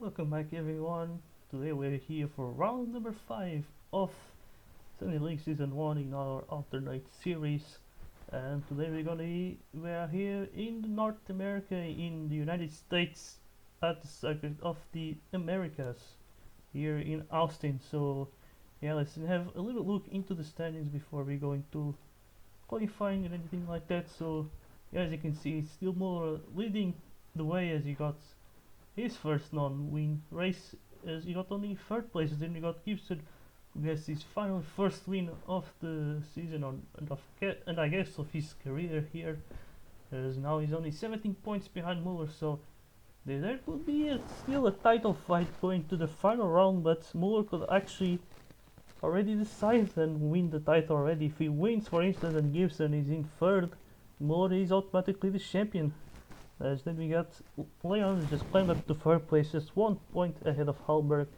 Welcome back everyone. Today we're here for round number 5 of Sunny League Season 1 in our alternate series. And today we are here in North America, in the United States, at the circuit of the Americas, here in Austin. So yeah, let's have a little look into the standings before we go into qualifying and anything like that. So yeah, as you can see, it's still more leading the way as he got his first non-win race, as he got only third place. Then we got Gibson, who gets his final first win of the season and I guess of his career here, as now he's only 17 points behind Muller. So there could be still a title fight going to the final round, but Muller could actually already decide and win the title already. If he wins, for instance, and Gibson is in third, Muller is automatically the champion. As then we got Leon just climbed up to third place, just 1 point ahead of Halberg.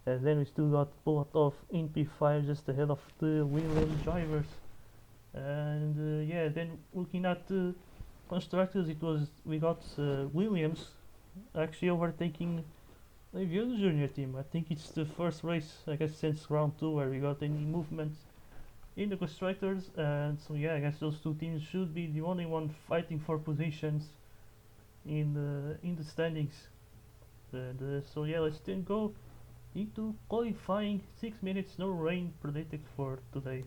And then we still got Bulatov in P5, just ahead of the Williams drivers. And yeah, then looking at the constructors, we got Williams actually overtaking the other junior team. I think it's the first race, I guess, since round 2 where we got any movement in the constructors. And so yeah, I guess those two teams should be the only one fighting for positions in the standings. And so yeah, let's then go into qualifying. 6 minutes, no rain predicted for today.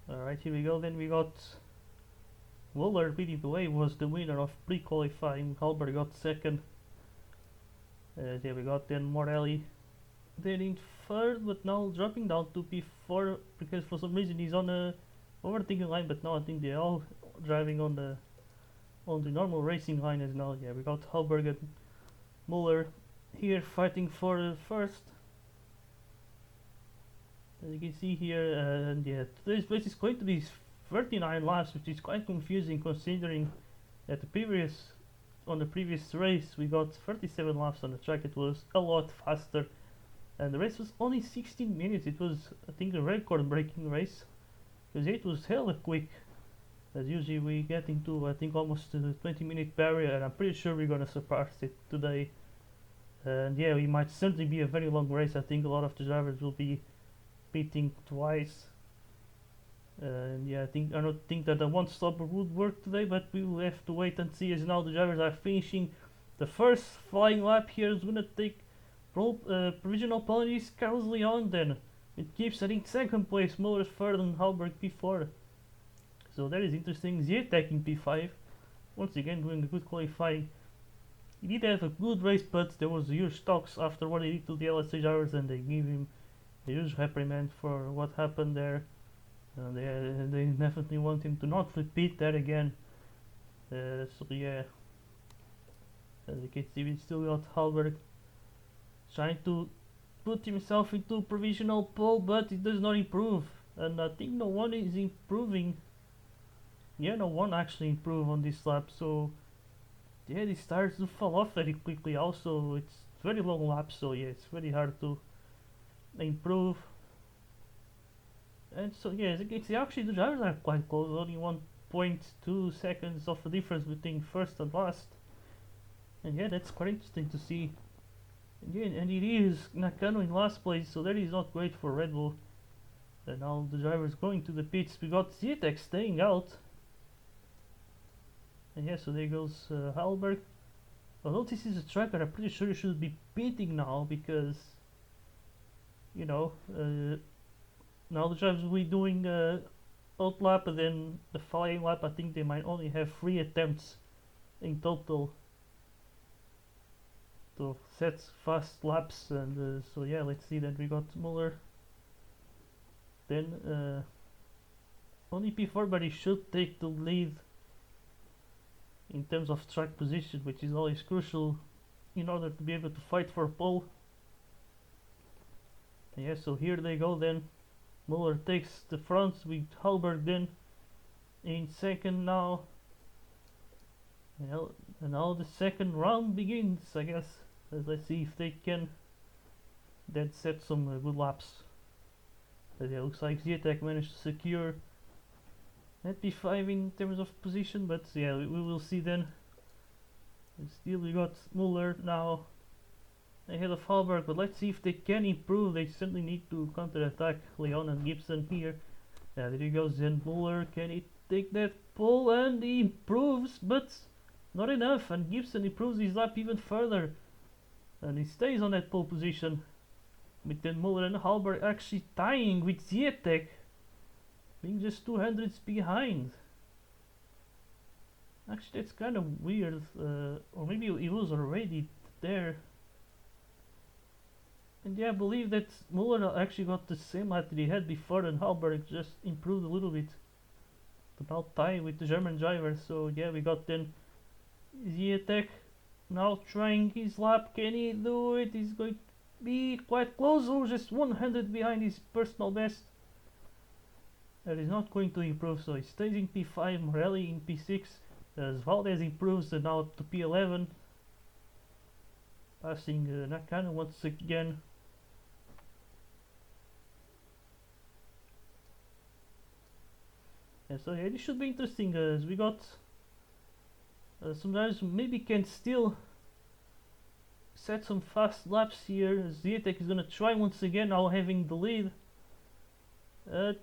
Alright, here we go. Then we got Waller leading the way, was the winner of pre-qualifying. Halber got second. There we got then Morelli then in third, but now dropping down to P4 because for some reason he's on a overtaking line. But now I think they're all driving on the normal racing line as now. Yeah, we got Halberg and Muller here fighting for first. As you can see here, and yeah, today's race is going to be 39 laps, which is quite confusing considering that on the previous race we got 37 laps on the track. It was a lot faster, and the race was only 16 minutes. It was, I think, a record-breaking race because it was hella quick. As usually we get into, I think, almost the 20-minute barrier, and I'm pretty sure we're gonna surpass it today. And yeah, we might certainly be a very long race. I think a lot of the drivers will be pitting twice. And yeah, I don't think that a one-stopper would work today, but we will have to wait and see. As now the drivers are finishing the first flying lap here. Is gonna take provisional penalties. Carlos Leon then it keeps, I think, second place. Muller third and Halberg P4. So that is interesting. Zietek in P5, once again doing a good qualifying. He did have a good race, but there was huge talks after what he did to the LSA drivers, and they gave him a huge reprimand for what happened there. They definitely want him to not repeat that again. So yeah, as you can see, we still got Halberg trying to put himself into provisional pole, but it does not improve. And I think no one is improving. Yeah, no one actually improved on this lap. So yeah, this starts to fall off very quickly. Also, it's very long lap, so yeah, it's very hard to improve. And so yeah, as you can see, actually the drivers are quite close. Only 1.2 seconds of a difference between first and last. And yeah, that's quite interesting to see. And yeah, and it is Nakano in last place, so that is not great for Red Bull. And now the drivers going to the pits. We got Zietek staying out. And yeah, so there goes Halberg. Although this is a tracker, I'm pretty sure you should be pitting now because, you know, now the drivers will be doing out lap, and then the flying lap. I think they might only have 3 attempts in total to set fast laps. And so yeah, let's see that we got Muller. Then only P4, but he should take the lead in terms of track position, which is always crucial in order to be able to fight for pole. And yeah, so here they go then. Muller takes the front with Halberg then in second now. Well, and now the second round begins, I guess. Let's see if they can then set some good laps. But yeah, looks like Zietek managed to secure at P5 in terms of position, but yeah, we will see then. And still we got Muller now ahead of Hallberg, but let's see if they can improve. They certainly need to counter-attack Leon and Gibson here. Yeah, there he goes then. Muller, can he take that pole? And he improves, but not enough, and Gibson improves his lap even further. And he stays on that pole position. With then Muller and Hallberg actually tying with Zietek, being just 200s behind. Actually, that's kind of weird, or maybe he was already there. And yeah, I believe that Muller actually got the same lap that he had before, and Hallberg just improved a little bit to now tie with the German driver. So yeah, we got then Zietek now trying his lap. Can he do it? He's going to be quite close. Oh, just 100 behind his personal best. That is not going to improve, so he stays in P5, Morelli in P6, as Valdez improves and now to P11, passing Nakano once again. And so yeah, this should be interesting, as we got some guys maybe can still set some fast laps here. Zietek is gonna try once again, now having the lead. But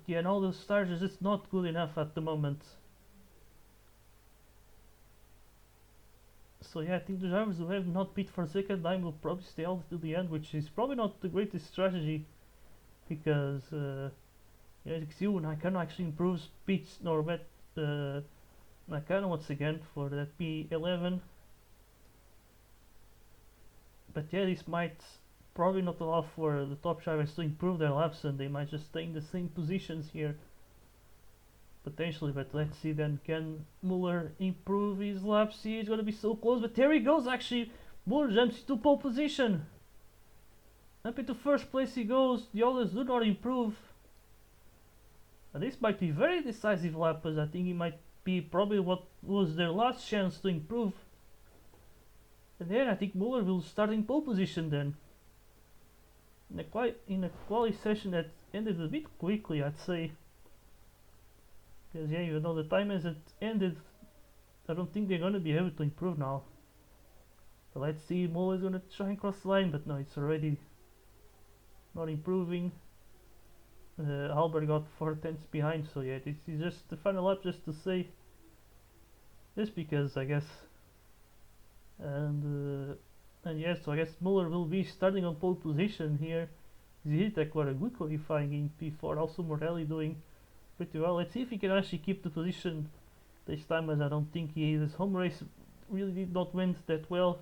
yeah, all those stars are just not good enough at the moment. So yeah, I think the drivers who have not pit for a second time will probably stay all till the end, which is probably not the greatest strategy, because yeah, as you can see, Nakano actually improves pits, Nakano once again for that P11. But yeah, this might probably not allow for the top drivers to improve their laps, and they might just stay in the same positions here. Potentially, but let's see then, can Muller improve his laps? He's gonna be so close, but there he goes actually. Muller jumps to pole position. Up into first place he goes. The others do not improve. And this might be very decisive lap, as I think it might be probably what was their last chance to improve. And then I think Muller will start in pole position then. In a quali session that ended a bit quickly, I'd say. Because yeah, you know, the time as it ended, I don't think they're gonna be able to improve now. So let's see, Muller's gonna try and cross the line, but no, it's already not improving. Albert got 4/10 behind, so yeah, this is just the final lap, just to say this, because I guess, and yeah, so I guess Muller will be starting on pole position here. Zietek were a good qualifying in P4, also Morelli doing pretty well. Let's see if he can actually keep the position this time, as I don't think his home race really did not went that well,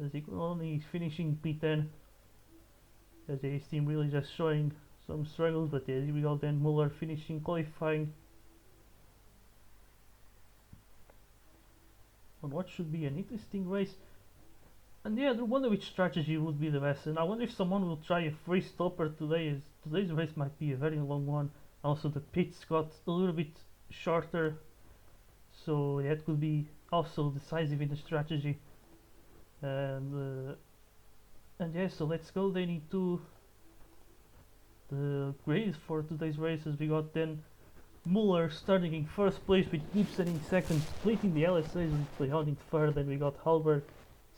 as he could only finishing P10, as his team really just showing some struggles. But yeah, here we go then, Muller finishing qualifying on what should be an interesting race. And yeah, I wonder which strategy would be the best, and I wonder if someone will try a free stopper today, as today's race might be a very long one. Also the pits got a little bit shorter, so yeah, it could be also decisive in the strategy. And yeah, so let's go then into the grades for today's races. We got then Muller starting in first place with Gibson in second, splitting the LSAs with Leon in third. Then we got Hallberg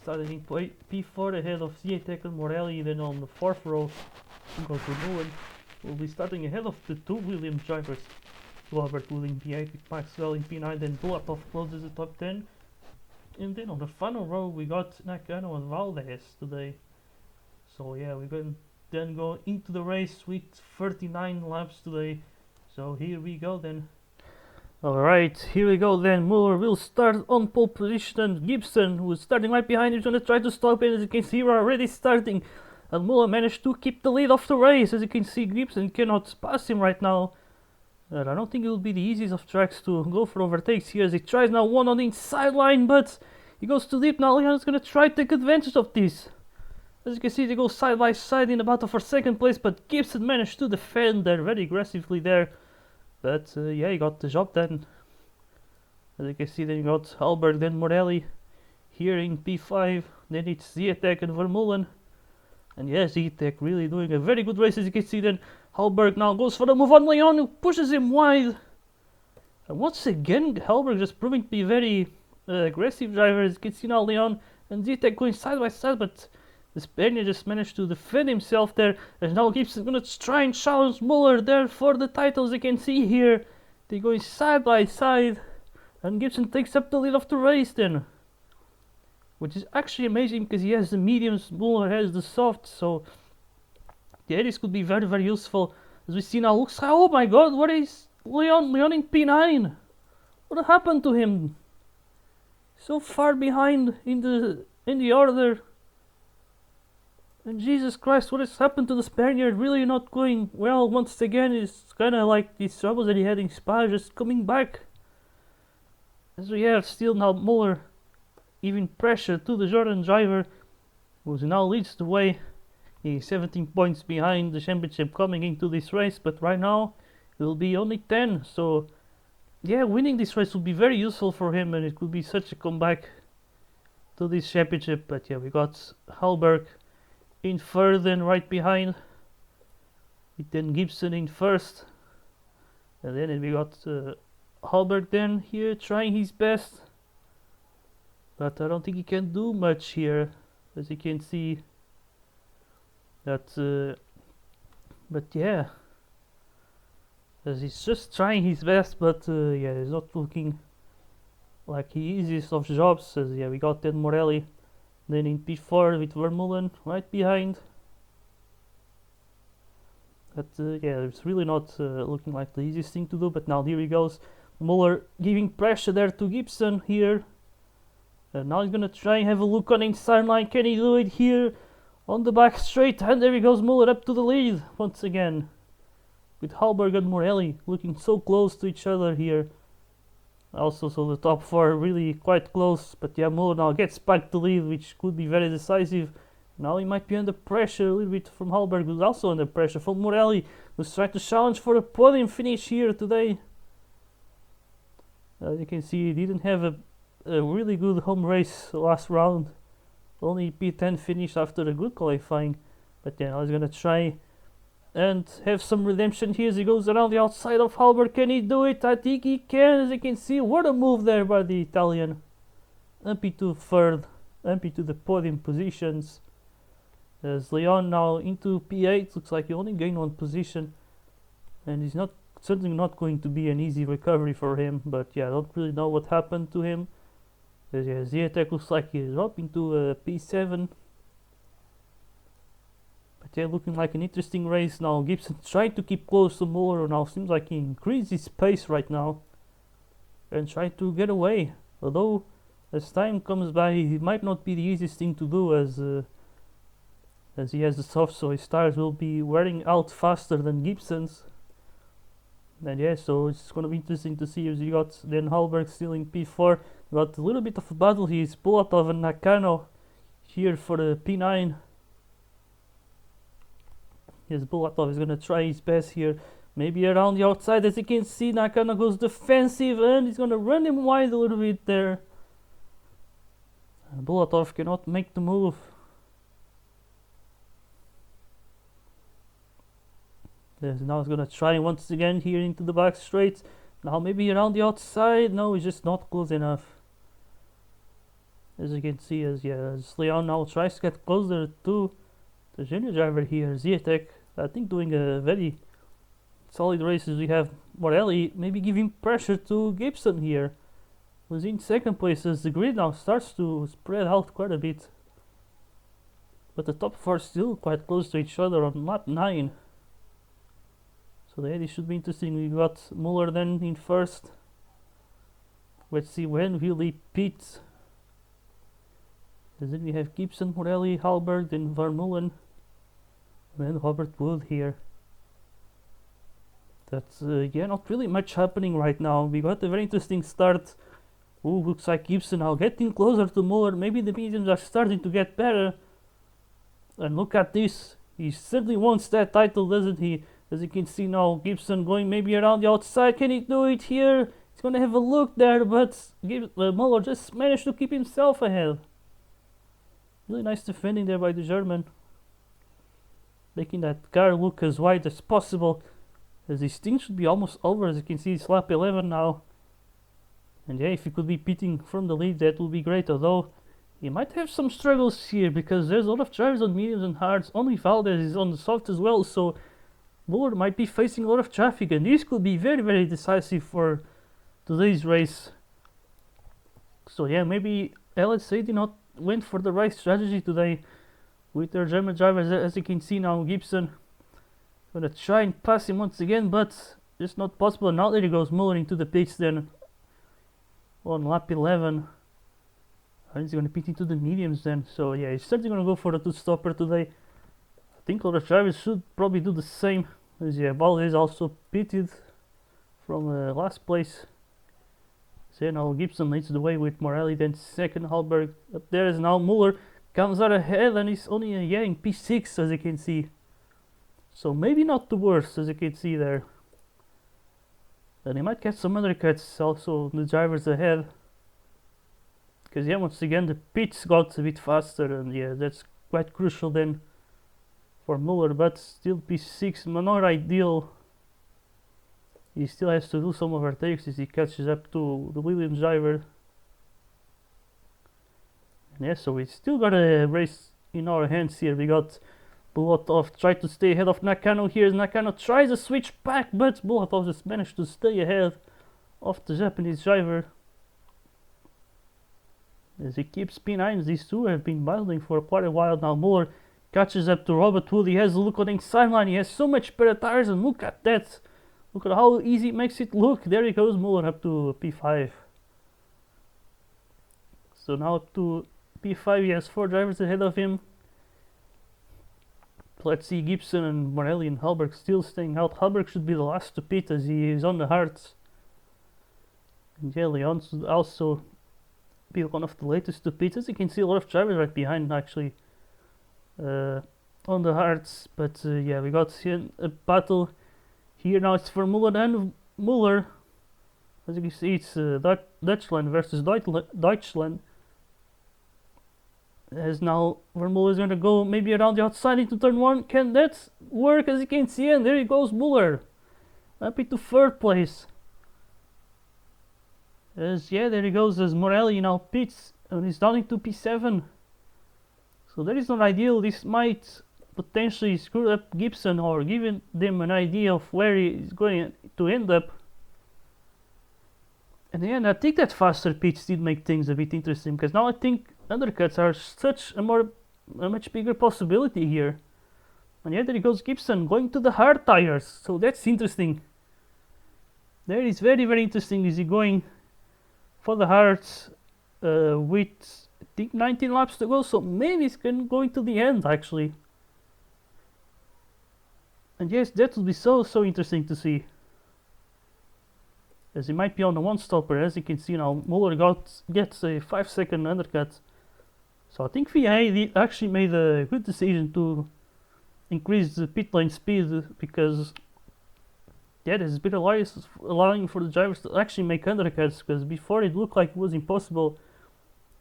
starting in P4 ahead of Zietek and Morelli. Then on the fourth row we got Mullen will be starting ahead of the two Williams drivers. Robert will in P8 with Maxwell in P9, then Bulatov closes the top 10. And then on the final row we got Nakano and Valdez today. So yeah, we're going to then go into the race with 39 laps today. So here we go then. Alright, here we go then. Muller will start on pole position, and Gibson, who is starting right behind him, is going to try to stop it. As you can see, we're already starting. And Muller managed to keep the lead of the race. As you can see, Gibson cannot pass him right now. And I don't think it will be the easiest of tracks to go for overtakes here, as he tries now one on the inside line, but he goes too deep. Now Leon's going to try to take advantage of this. As you can see, they go side by side in the battle for second place, but Gibson managed to defend there very aggressively there. But yeah, he got the job done. As you can see, then you got Hallberg, then Morelli here in P5. Then it's Zietek and Vermeulen. And yeah, Zietek really doing a very good race. As you can see, then Hallberg now goes for the move on Leon, who pushes him wide. And once again, Halberg just proving to be very aggressive driver. As you can see now, Leon and Zitek going side by side, but the Spaniard just managed to defend himself there. And now Gibson gonna try and challenge Muller there for the titles. You can see here they're going side by side, and Gibson takes up the lead of the race then, which is actually amazing because he has the mediums, Muller has the softs. So yeah, this could be very, very useful. As we see now, looks like, oh my god, what is Leon in P9? What happened to him? So far behind in the order. And Jesus Christ, what has happened to the Spaniard? Really not going well once again. It's kind of like these troubles that he had in Spa just coming back. As we have still now Muller giving pressure to the Jordan driver, who now leads the way. He's 17 points behind the championship coming into this race, but right now it will be only 10. So yeah, winning this race will be very useful for him, and it could be such a comeback to this championship. But yeah, we got Halberg in third and right behind, with then Gibson in first, and then we got Halberg then here trying his best, but I don't think he can do much here, as you can see. That but yeah, as he's just trying his best, but yeah, he's not looking like the easiest of jobs. As yeah, we got then Morelli then in P4 with Vermeulen right behind. But yeah, it's really not looking like the easiest thing to do. But now here he goes, Muller giving pressure there to Gibson here, and now he's gonna try and have a look on inside line. Can he do it here on the back straight? And there he goes, Muller up to the lead once again, with Halberg and Morelli looking so close to each other here. Also, so the top four are really quite close, but yeah, Muller now gets back the lead, which could be very decisive. Now he might be under pressure a little bit from Halberg, who's also under pressure from Morelli, who's trying to challenge for a podium finish here today. As you can see, he didn't have a really good home race last round. Only P10 finished after a good qualifying. But yeah, now he's gonna try and have some redemption here as he goes around the outside of Halberg. Can he do it? I think he can. As you can see, what a move there by the Italian. MP to third, MP to the podium positions. As Leon now into P8, looks like he only gained one position, and he's not certainly not going to be an easy recovery for him. But yeah, I don't really know what happened to him. As yeah, Ziatek looks like he's up into a P7. But yeah, looking like an interesting race now. Gibson trying to keep close to Muller now. Seems like he increased his pace right now and trying to get away. Although as time comes by, it might not be the easiest thing to do, as he has the soft, so his tires will be wearing out faster than Gibson's. And yeah, so it's going to be interesting to see as you got then Halberg still in P4. Got a little bit of a battle here. It's Bulatov and Nakano here for the P9. Yes, Bulatov is going to try his best here. Maybe around the outside. As you can see, Nakano goes defensive and he's going to run him wide a little bit there. And Bulatov cannot make the move. Yes, now he's going to try once again here into the back straight. Now maybe around the outside. No, he's just not close enough. As you can see, as Leon now tries to get closer to the junior driver here, Ziatek. I think doing a very solid race. As we have Morelli maybe giving pressure to Gibson here, who's in second place, as the grid now starts to spread out quite a bit. But the top four still quite close to each other on lap 9. So yeah, this should be interesting. We got Muller then in first. Let's see when will he pit. And then we have Gibson, Morelli, Halberg, then Vermeulen, and then Robert Wood here. That's yeah, not really much happening right now. We got a very interesting start. Ooh, looks like Gibson now getting closer to Muller. Maybe the mediums are starting to get better. And look at this. He certainly wants that title, doesn't he? As you can see now, Gibson going maybe around the outside. Can he do it here? He's going to have a look there, but Muller just managed to keep himself ahead. Really nice defending there by the German. Making that car look as wide as possible. As this thing should be almost over. As you can see, it's lap 11 now. And yeah, if he could be pitting from the lead, that would be great. Although he might have some struggles here because there's a lot of drivers on mediums and hards. Only Valdez is on the soft as well, so Muller might be facing a lot of traffic, and this could be very, very decisive for today's race. So yeah, maybe LSA did not went for the right strategy today with their German drivers. As you can see now, Gibson gonna try and pass him once again, but it's not possible. Now there he goes, Muller into the pits then on lap 11. And he's gonna pit into the mediums then. So yeah, he's certainly gonna go for the two-stopper today. I think other drivers should probably do the same. As yeah, Valdez also pitted from last place. So now Gibson leads the way with Morelli, then second Hallberg. Up there is now Muller, comes out ahead and he's only in P6 as you can see. So maybe not the worst as you can see there. And he might get some undercuts also, the drivers ahead. Because yeah, once again the pits got a bit faster, and yeah, that's quite crucial then for Muller, but still P6, not ideal. He still has to do some overtakes as he catches up to the Williams driver. And yeah, so we still got a race in our hands here. We got Bulatov tried to stay ahead of Nakano here. Nakano tries to switch back, but Bulatov just managed to stay ahead of the Japanese driver. As he keeps P9s, these two have been battling for quite a while now. Muller catches up to Robert Wood. He has a look on the inside line. He has so much better tires, and look at that. Look at how easy it makes it look. There he goes, Muller up to P5. So now up to P5, he has 4 drivers ahead of him. Let's see, Gibson and Morelli and Hallberg still staying out. Hallberg should be the last to pit as he is on the hards. And yeah, Leon should also be one of the latest to pit. As you can see, a lot of drivers right behind actually on the hards. But yeah, we got here a battle. Here now it's for Muller and Muller. As you can see, it's Deutschland versus Deutschland. As now Muller is going to go maybe around the outside into turn 1. Can that work? As you can see, and there he goes, Muller up into 3rd place. As yeah, there he goes, as Morelli now pits and he's down into P7. So that is not ideal. This might potentially screw up Gibson or giving them an idea of where he is going to end up. And yeah, I think that faster pits did make things a bit interesting, because now I think undercuts are such a much bigger possibility here. And yeah, there he goes, Gibson going to the hard tires. So that's interesting. There is very, very interesting. Is he going for the hards with I think 19 laps to go? So maybe it's going to the end actually. And yes, that will be so interesting to see. As he might be on the one stopper. As you can see now, Muller gets a 5-second undercut. So I think VA actually made a good decision to increase the pit lane speed, because yeah, there's a bit of allowing for the drivers to actually make undercuts, because before it looked like it was impossible.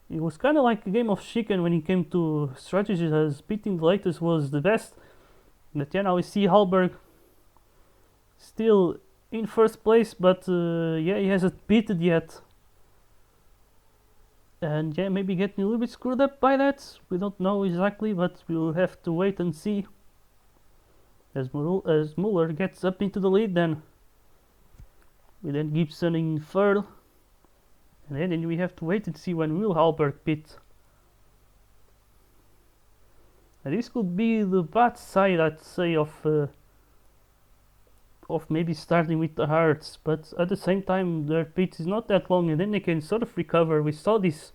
It was kind of like a game of chicken when it came to strategies, as pitting the latest was the best. But yeah, now we see Hallberg still in 1st place, but yeah, he hasn't pitted yet. And yeah, maybe getting a little bit screwed up by that. We don't know exactly, but we'll have to wait and see. As Muller gets up into the lead then. We then Gibson in 3rd. And then we have to wait and see when will Hallberg pit. And this could be the bad side, I'd say, of maybe starting with the hards, but at the same time their pit is not that long, and then they can sort of recover. We saw this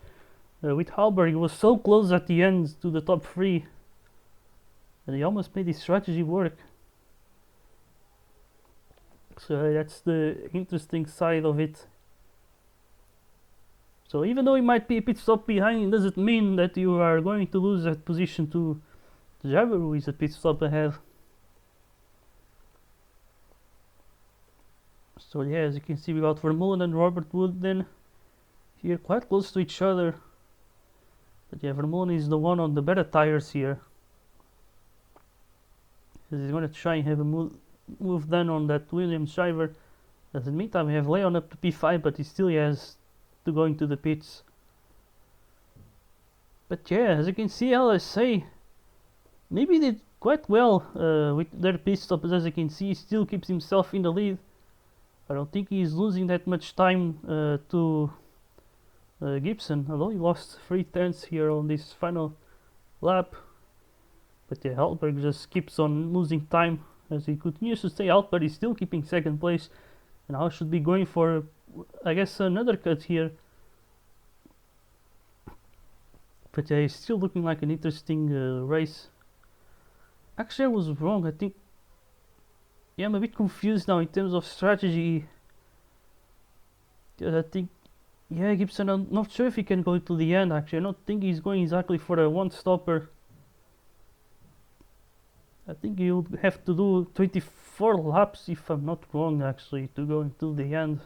with Hallberg. It was so close at the end to the top 3, and he almost made his strategy work. So that's the interesting side of it. So even though he might be a pit stop behind, it doesn't mean that you are going to lose that position to the driver who is a pit stop ahead. So yeah, as you can see, we got Vermeulen and Robert Wood then here quite close to each other. But yeah, Vermeulen is the one on the better tires here. He's going to try and have a move done on that Williams driver. As in the meantime, we have Leon up to P5, but he still has to go into the pits. But yeah, as you can see, LSA maybe did quite well with their pit stop, but as you can see, he still keeps himself in the lead. I don't think he's losing that much time to Gibson, although he lost 3 turns here on this final lap. But yeah, Halberg just keeps on losing time as he continues to stay out, but he's still keeping second place. And now should be going for, I guess, another cut here. But yeah, he's still looking like an interesting race. Actually, I was wrong. I think, yeah, I'm a bit confused now in terms of strategy. I think, yeah, Gibson, I'm not sure if he can go to the end actually. I don't think he's going exactly for a one stopper. I think he'll have to do 24 laps if I'm not wrong actually to go until the end.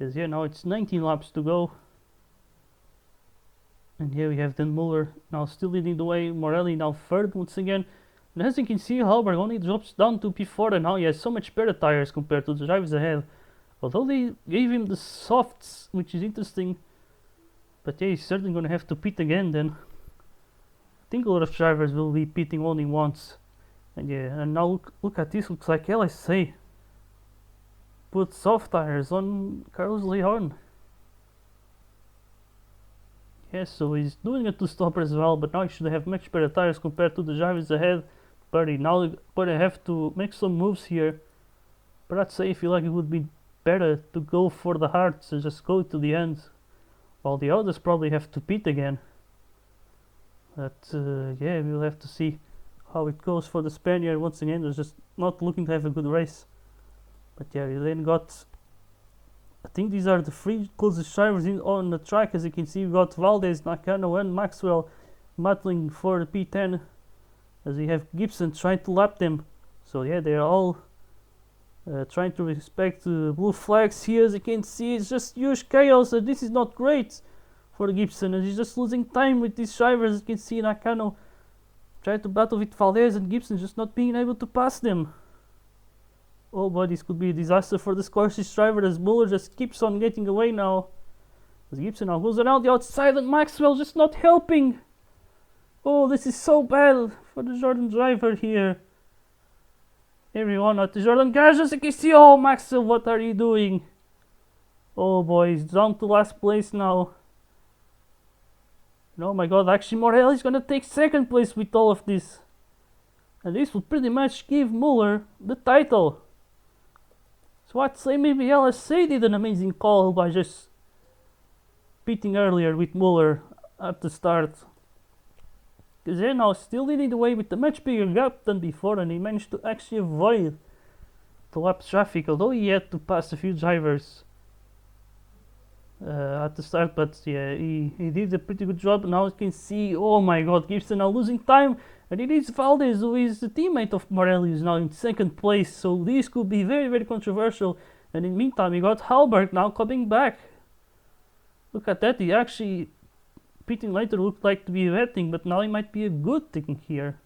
Yes, yeah, now it's 19 laps to go. And here we have then Muller now still leading the way, Morelli now third once again. And as you can see, Halberg only drops down to P4 and now he has so much better tires compared to the drivers ahead. Although they gave him the softs, which is interesting. But yeah, he's certainly going to have to pit again then. I think a lot of drivers will be pitting only once. And yeah, and now look at this, looks like LSA put soft tires on Carlos Leon. Yes, so he's doing a two-stopper as well, but now he should have much better tires compared to the drivers ahead. But he now gonna have to make some moves here. But I'd say I feel like it would be better to go for the hards and just go to the end, while the others probably have to pit again. But yeah, we'll have to see how it goes for the Spaniard once again. They're just not looking to have a good race. But yeah, we then got, I think these are the 3 closest drivers on the track. As you can see, we got Valdez, Nakano and Maxwell battling for the P10, as we have Gibson trying to lap them. So yeah, they're all trying to respect the blue flags here. As you can see, it's just huge chaos, and this is not great for Gibson, and he's just losing time with these drivers. As you can see, Nakano trying to battle with Valdez and Gibson just not being able to pass them. Oh boy, this could be a disaster for the Scottish driver, as Muller just keeps on getting away now. As Gibson now goes around the outside and Maxwell just not helping. Oh, this is so bad for the Jordan driver here. Everyone at the Jordan garage, as you can see, oh Maxwell, what are you doing? Oh boy, he's down to last place now. And oh my god, actually Morel is gonna take second place with all of this. And this will pretty much give Muller the title. So I'd say maybe LSA did an amazing call by just pitting earlier with Muller at the start. Because they're now still leading the way with a much bigger gap than before, and he managed to actually avoid the lap traffic, although he had to pass a few drivers at the start. But yeah, he did a pretty good job. Now you can see, oh my god, Gibson now losing time. And it is Valdez, who is the teammate of Morelli, is now in second place. So this could be very, very controversial. And in the meantime, we got Halberg now coming back. Look at that, he actually pitting later looked like to be a bad thing, but now it might be a good thing here.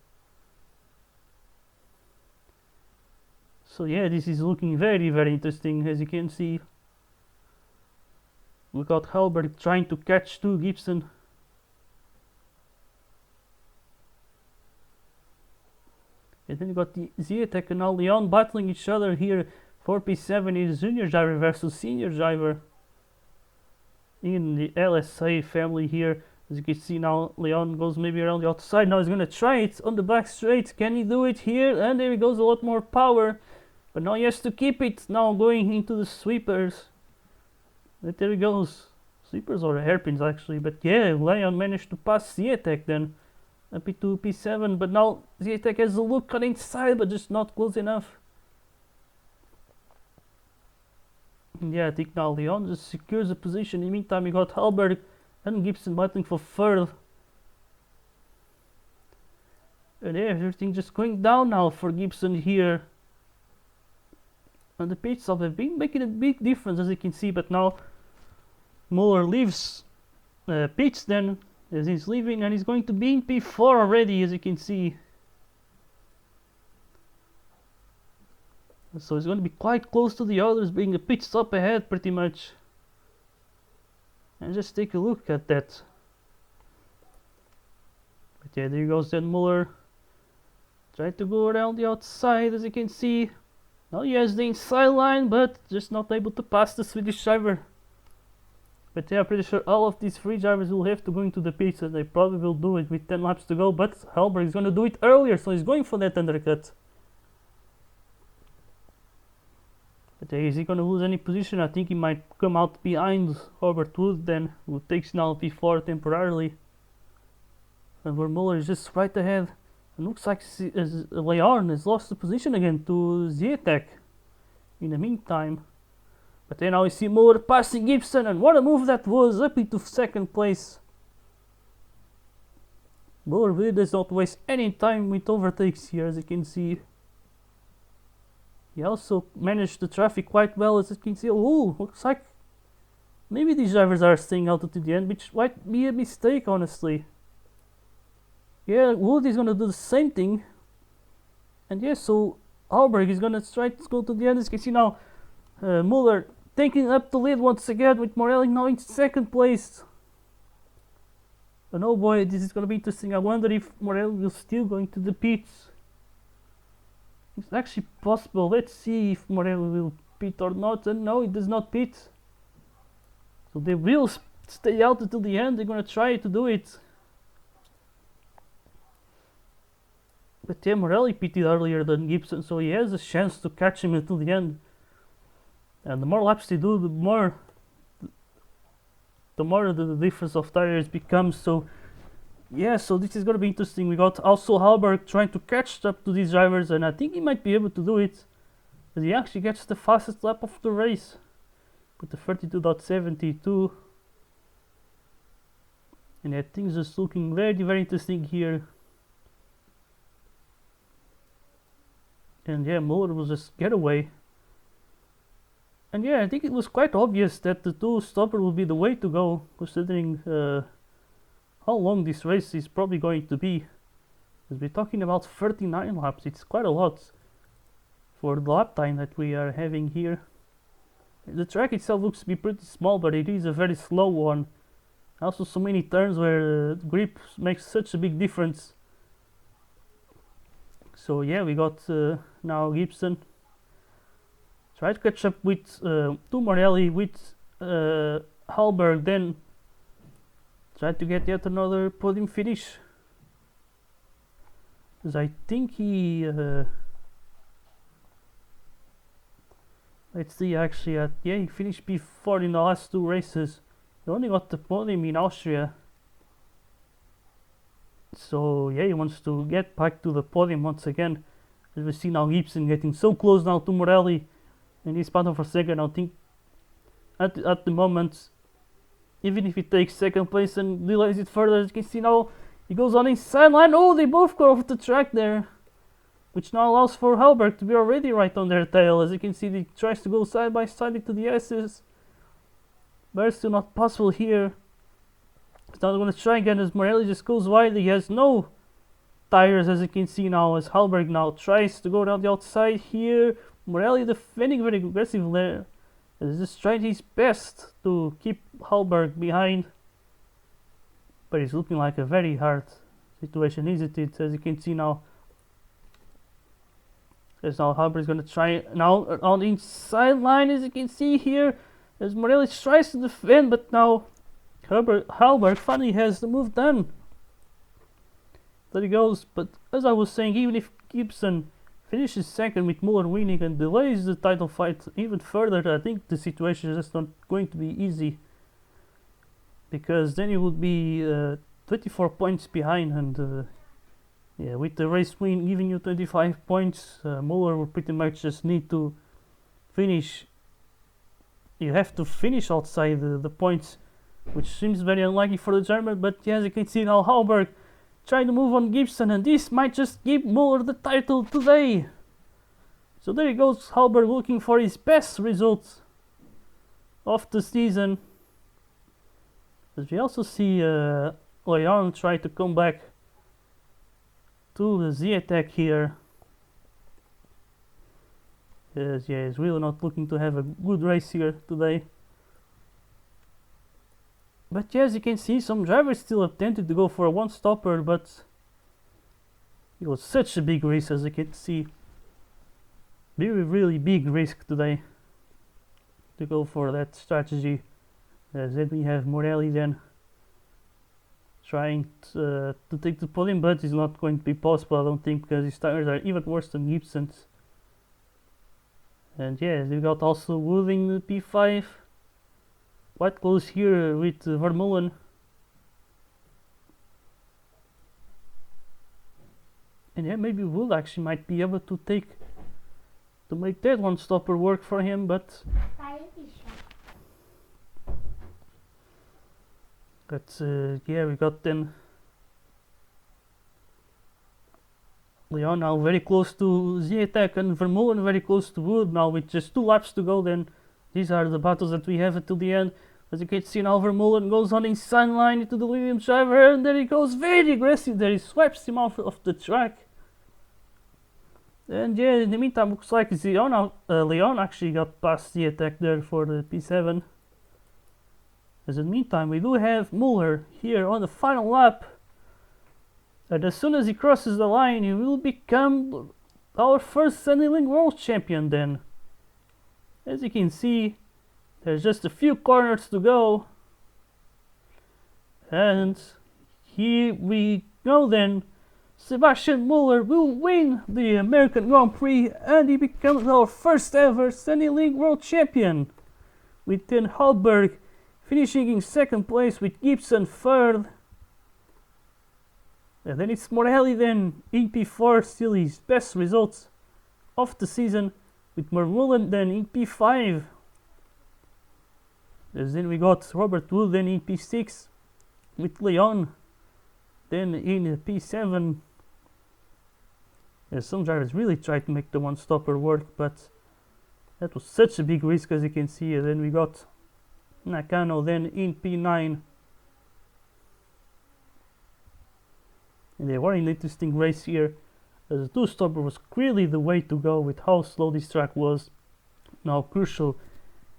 So yeah, this is looking very, very interesting. As you can see, we got Halberg trying to catch to Gibson. And then you got the Ziatek and now Leon battling each other here. 4P7 is junior driver versus senior driver in the LSA family here. As you can see now, Leon goes maybe around the outside. Now he's going to try it on the back straight. Can he do it here? And there he goes, a lot more power. But now he has to keep it. Now going into the sweepers. And there he goes. Sweepers or hairpins actually. But yeah, Leon managed to pass Ziatek then. P2, P7, but now Ziatek has a look on inside, but just not close enough. And yeah, I think now Leon just secures the position. In the meantime, we got Halberg and Gibson battling for third. And yeah, everything just going down now for Gibson here. And the pit stops have been making a big difference, as you can see, but now Muller leaves pits then. As he's leaving, and he's going to be in P4 already, as you can see. So it's going to be quite close to the others, being a pit stop ahead pretty much. And just take a look at that. But yeah, there goes then Muller. Try to go around the outside, as you can see. Now he has the inside line, but just not able to pass the Swedish driver. But yeah, I'm pretty sure all of these three drivers will have to go into the pits, and they probably will do it with 10 laps to go. But Hallberg is going to do it earlier, so he's going for that undercut. But yeah, is he going to lose any position? I think he might come out behind Robert Wood then, who takes now P4 temporarily. And where Muller is just right ahead. It looks like Leon has lost the position again to Zietek in the meantime. But then now we see Muller passing Gibson, and what a move that was, up into second place. Muller really does not waste any time with overtakes here, as you can see. He also managed the traffic quite well, as you can see. Oh, looks like maybe these drivers are staying out to the end, which might be a mistake, honestly. Yeah, Wood is gonna do the same thing. And yeah, so Hallberg is gonna try to go to the end. As you can see now, Muller taking up the lead once again, with Morelli now in second place. And oh boy, this is gonna be interesting. I wonder if Morelli will still go into the pits. It's actually possible. Let's see if Morelli will pit or not. And no, it does not pit. So they will stay out until the end. They're gonna try to do it. But yeah, Morelli pitted earlier than Gibson, so he has a chance to catch him until the end. And the more laps they do, the more the difference of tires becomes. So yeah, so this is gonna be interesting. We got also Hallberg trying to catch up to these drivers, and I think he might be able to do it, as he actually gets the fastest lap of the race with the 32.72. And yeah, things just looking very, very interesting here. And yeah, Muller will just get away. And yeah, I think it was quite obvious that the two-stopper will be the way to go, considering how long this race is probably going to be. Because we're talking about 39 laps, it's quite a lot for the lap time that we are having here. The track itself looks to be pretty small, but it is a very slow one. Also so many turns where grip makes such a big difference. So yeah, we got now Gibson. Try to catch up with to Morelli, with Hallberg, then try to get yet another podium finish. Because I think he... let's see, actually, yeah, he finished P4 in the last two races. He only got the podium in Austria. So yeah, he wants to get back to the podium once again. As we see now Gibson getting so close now to Morelli, and he's battling for second. I think at the moment, even if he takes second place and delays it further, as you can see now, he goes on inside line. Oh, they both go off the track there, which now allows for Hallberg to be already right on their tail. As you can see, he tries to go side by side into the S's, but it's still not possible here. He's now going to try again as Morelli just goes wide. He has no tires, as you can see now, as Hallberg now tries to go around the outside here. Morelli defending very aggressive there, as he's just trying his best to keep Hallberg behind. But it's looking like a very hard situation, isn't it? As you can see now, as now Hallberg is going to try now on the inside line, as you can see here, as Morelli tries to defend, but now Hallberg finally has the move done. There he goes. But as I was saying, even if Gibson finishes second with Muller winning and delays the title fight even further, I think the situation is just not going to be easy, because then he would be 24 points behind, and yeah, with the race win giving you 25 points, Muller will pretty much just need to finish. You have to finish outside the points, which seems very unlikely for the German. But yeah, as you can see now, Hallberg trying to move on Gibson, and this might just give Muller the title today. So there he goes, Hallberg looking for his best results of the season. As we also see Leon try to come back to the Z attack here. Yes, yeah, he's really not looking to have a good race here today. But yeah, as you can see, some drivers still have tempted to go for a one-stopper, but it was such a big risk, as you can see. Really big risk today to go for that strategy. Then we have Morelli then trying to take the podium, but it's not going to be possible, I don't think, because his tires are even worse than Gibson's. And yeah, we got also Wood in the P5, quite close here with Vermeulen. And yeah, maybe Wood actually might be able to make that one stopper work for him, but yeah, we got then Leon now very close to Zietek and Vermeulen very close to Wood now with just 2 laps to go. Then these are the battles that we have until the end. As you can see now, Vermeulen goes on inside line into the Williams driver, and there he goes very aggressive there. He swipes him off of the track. And yeah, in the meantime, looks like Leon actually got past the attack there for the P7. As in the meantime, we do have Muller here on the final lap. And as soon as he crosses the line, he will become our first Sunnyling World Champion then. As you can see, there's just a few corners to go. And here we go then. Sebastian Muller will win the American Grand Prix and he becomes our first ever Sunnyling World Champion. With then Hallberg finishing in second place with Gibson third. And then it's Morelli then in P4, still his best results of the season, with Vermeulen then in P5. And then we got Robert Wood then in P6 with Leon then in P7. Some drivers really tried to make the one stopper work, but that was such a big risk, as you can see. And then we got Nakano then in P9. And they were an interesting race here, as the 2-stopper was clearly the way to go with how slow this track was. Now crucial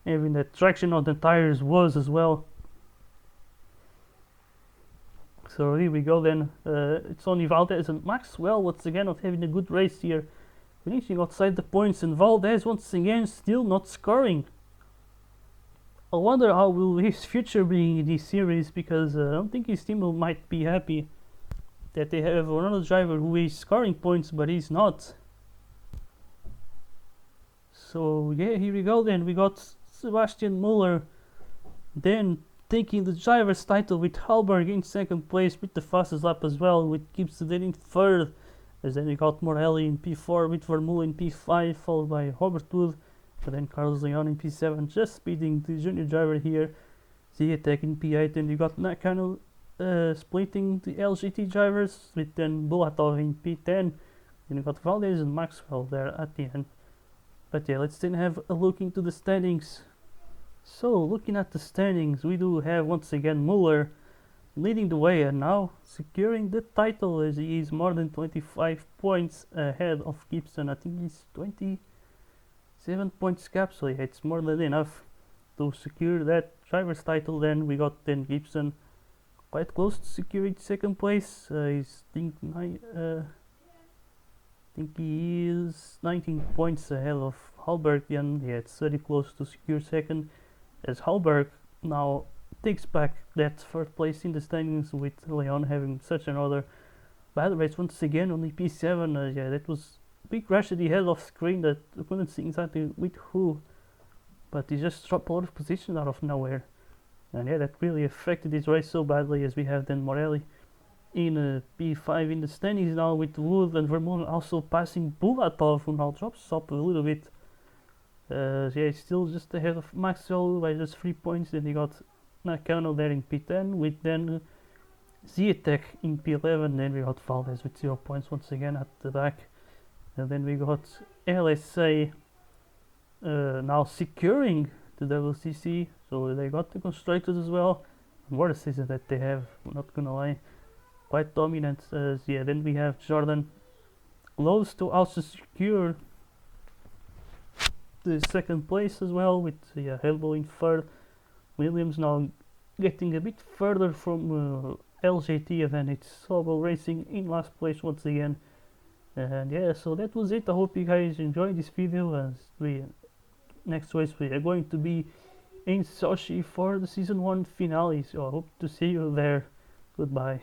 having that traction on the tires was as well. So here we go then. It's only Valdez and Maxwell once again not having a good race here, finishing outside the points, and Valdez once again still not scoring. I wonder how will his future be in this series, because I don't think his team might be happy that they have another driver who is scoring points but he's not. So yeah, here we go then. We got Sebastian Muller then taking the driver's title with Hallberg in second place with the fastest lap as well, with Gibson then in third. As then we got Morelli in P4 with Vermeulen in P5, followed by Robert Wood, and then Carlos Leon in P7, just beating the junior driver here. Zietek in P8, and we got Nakano splitting the LGT drivers with then Bulatov in P10. Then we got Valdez and Maxwell there at the end. But yeah, let's then have a look into the standings. So looking at the standings, we do have once again Muller leading the way and now securing the title, as he is more than 25 points ahead of Gibson. I think he's 27 points gap, so yeah, it's more than enough to secure that driver's title. Then we got then Gibson quite close to securing second place. He's think he is 19 points ahead of Hallberg, and yeah, it's very close to secure second, as Hallberg now takes back that third place in the standings, with Leon having such another bad race once again on the P7. Yeah, that was a big crash that he had off screen that I couldn't see exactly with who, but he just dropped a lot of positions out of nowhere. And yeah, that really affected his race so badly, as we have then Morelli in P5 in the standings now, with Wood and Vermeulen also passing Bulatov, who now drops up a little bit. So yeah, he's still just ahead of Maxwell by just 3 points. Then he got Nakano there in P10, with then Zietek in P11. Then we got Valdez with 0 points once again at the back. And then we got LSA now securing the WCC, so they got the constructors as well. What a season that they have, I'm not gonna lie, quite dominant. Yeah, then we have Jordan close to also secure the second place as well, with Helbo in third. Williams now getting a bit further from LJT, and it's Sobel Racing in last place once again. And yeah, so that was it. I hope you guys enjoyed this video, as next race we are going to be in Sochi for the season 1 finale. So I hope to see you there. Goodbye.